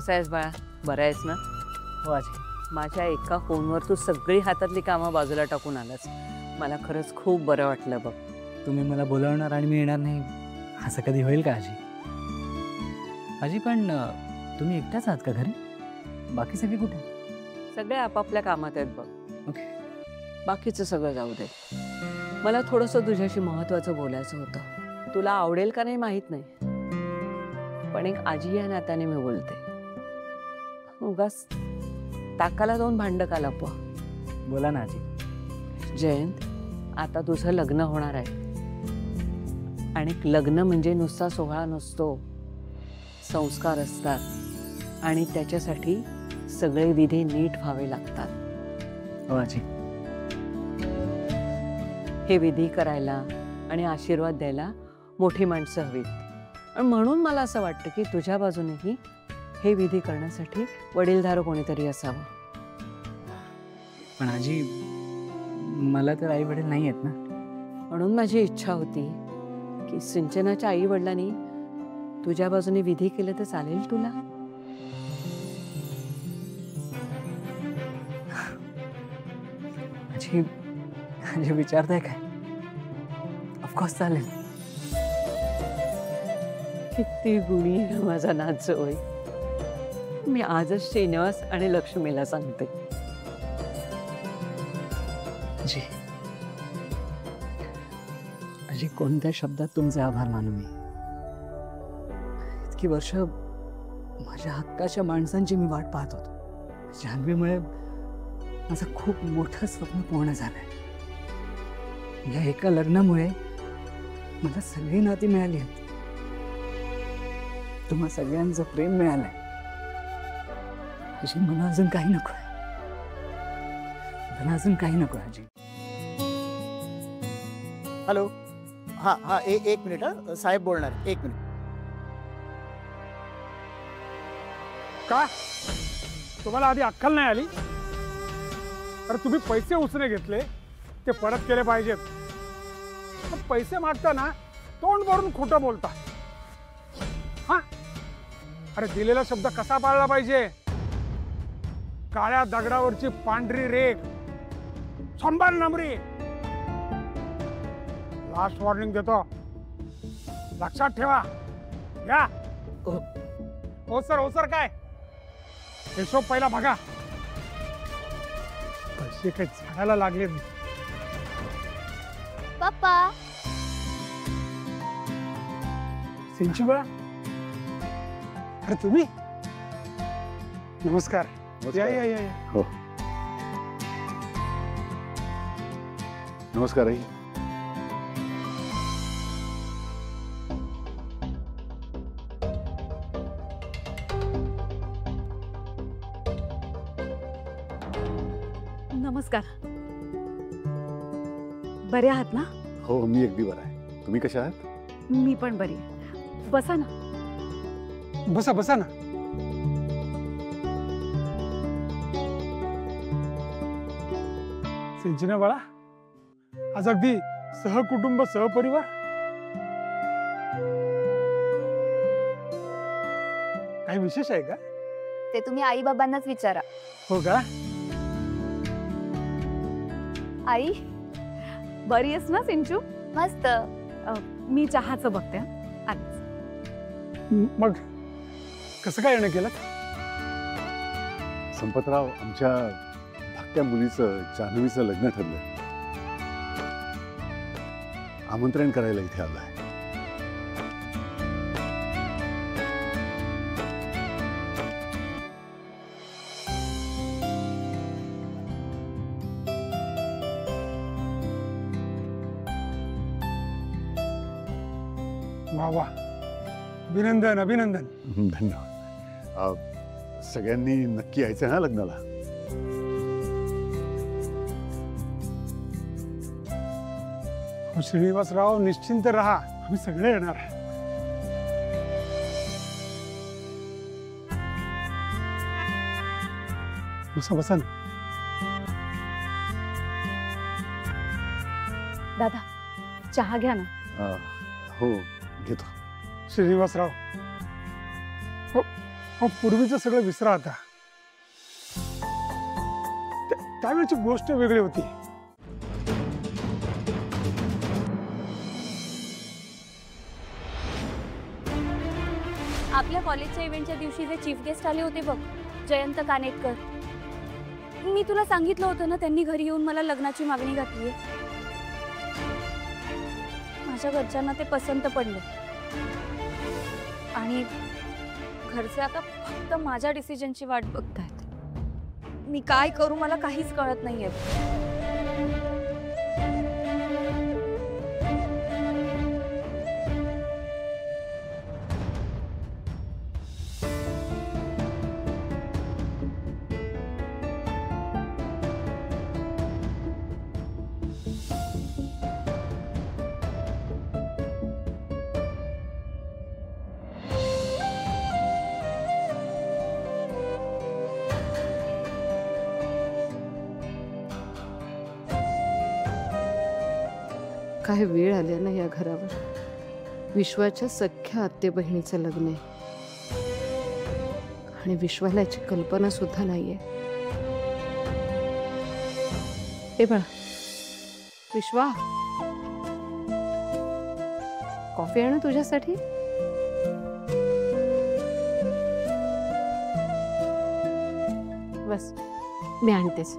कसा आहेस बाळा? बरा आहेस ना? हो आजी. माझ्या एका फोनवर तू सगळी हातातली कामं बाजूला टाकून आलास. मला खरंच खूप बरं वाटलं बघ. तुम्ही मला बोलावणार आणि मी येणार नाही असं कधी होईल का आजी? आजी पण तुम्ही एकट्याच आहात का घरी? बाकी सगळे कुठे? सगळे आपापल्या कामात आहेत बघ. ओके. बाकीचं सगळं जाऊ दे. मला थोडंसं तुझ्याशी महत्त्वाचं बोलायचं होतं. तुला आवडेल का नाही माहीत नाही, पण एक आजी या नात्याने मी बोलते. उगाच ताकाला दोन भांडं का लपवा. बोला ना आजी. जयंत, आता तुझं लग्न होणार आहे आणि लग्न म्हणजे नुसता सोहळा नसतो, संस्कार असतात आणि त्याच्यासाठी सगळे विधी नीट व्हावे लागतात. हो आजी. हे विधी करायला आणि आशीर्वाद द्यायला मोठी माणसं हवीत. आणि म्हणून मला असं वाटतं की तुझ्या बाजूनेही हे विधी करण्यासाठी वडीलधारं कोणीतरी असावं. पण आजी मला तर आई वडील नाही आहेत ना. म्हणून माझी इच्छा होती की सिंचनाच्या आई वडिलांनी तुझ्या बाजूने विधी केलं तर चालेल तुला? आजी आजी विचारताय काय? ऑफकोर्स चालेल. किती गुणी आहे माझा नातजोय. मी आजच श्रीनिवास आणि लक्ष्मीला सांगते. आजी आजी कोणत्या शब्दात तुमचे आभार मानू मी? इतकी वर्ष माझ्या हक्काच्या माणसांची मी वाट पाहत होतो. जान्हवीमुळे माझं खूप मोठं स्वप्न पूर्ण झालंय. या एका लग्नामुळे मला सगळी नाती मिळाली आहेत. तुम्हा सगळ्यांचं प्रेम मिळालंय. आजी मला अजून काही नको आहे. मला अजून काही नको आजी. हॅलो. हां हां एक मिनिट. हां साहेब बोलणार. एक मिनिट. का तुम्हाला आधी अक्कल नाही आली? अरे तुम्ही पैसे उसने घेतले ते परत केले पाहिजेत. पण पैसे मागताना तोंड भरून खोटं बोलता. हा, अरे दिलेला शब्द कसा पाळला पाहिजे? काळ्या दगडावरची पांढरी रेख, संभार नमरी. लास्ट वॉर्निंग देतो, लक्षात ठेवा. या. हो सर काय हिशोब पहिला बघा. पैसे काही झाडाला लागले. पप्पा. सिंचूबा, अरे तुम्ही? नमस्कार. या या या या. हो नमस्कार आई. नमस्कार. बरे आहात ना? हो मी अगदी बरा आहे. तुम्ही कशा आहात? मी पण बरी आहे. बसा ना. बसा बसा ना. सिंचना बाळा, आज अगदी सहकुटुंब सहपरिवार. काही विशेष आहे का? ते तुम्ही आई बाबांनाच विचारा. हो का? आई बरी आहेस ना सिंचू? मस्त. मी चहाचं बघते. आधीच. मग कसं काय येणं केलं? संपतराव, आमच्या धाकट्या मुलीचं जान्हवीचं लग्न ठरलं. आमंत्रण करायला इथे आलाय. वा वा, अभिनंदन अभिनंदन. धन्यवाद. सगळ्यांनी नक्की यायचं ना लग्नाला. श्रीनिवासराव निश्चिंत राहा, आम्ही सगळे येणार. बसा बसा ना. दादा चहा घ्या ना. हो घेतो. श्रीनिवासराव, हो पूर्वीचं सगळं विसरा आता. त्यावेळची गोष्ट वेगळी होती. आपल्या कॉलेजच्या इव्हेंटच्या दिवशी जे चीफ गेस्ट आले होते बघ, जयंत कानेटकर. मी तुला सांगितलं होतं ना, त्यांनी घरी येऊन मला लग्नाची मागणी घातली. माझ्या घरच्यांना ते पसंत पडले आणि घरचे आता फक्त माझ्या डिसिजनची वाट बघतायत. मी काय करू मला काहीच कळत नाहीये. काय वेळ आल्या ना या घरावर. विश्वाच्या सख्या आत्ते बहिणीचं लग्न आहे आणि विश्वाला याची कल्पना सुद्धा नाहीये. ए बाळा, विश्वा, कॉफी आणू तुझ्यासाठी? बस, मी आणतेच.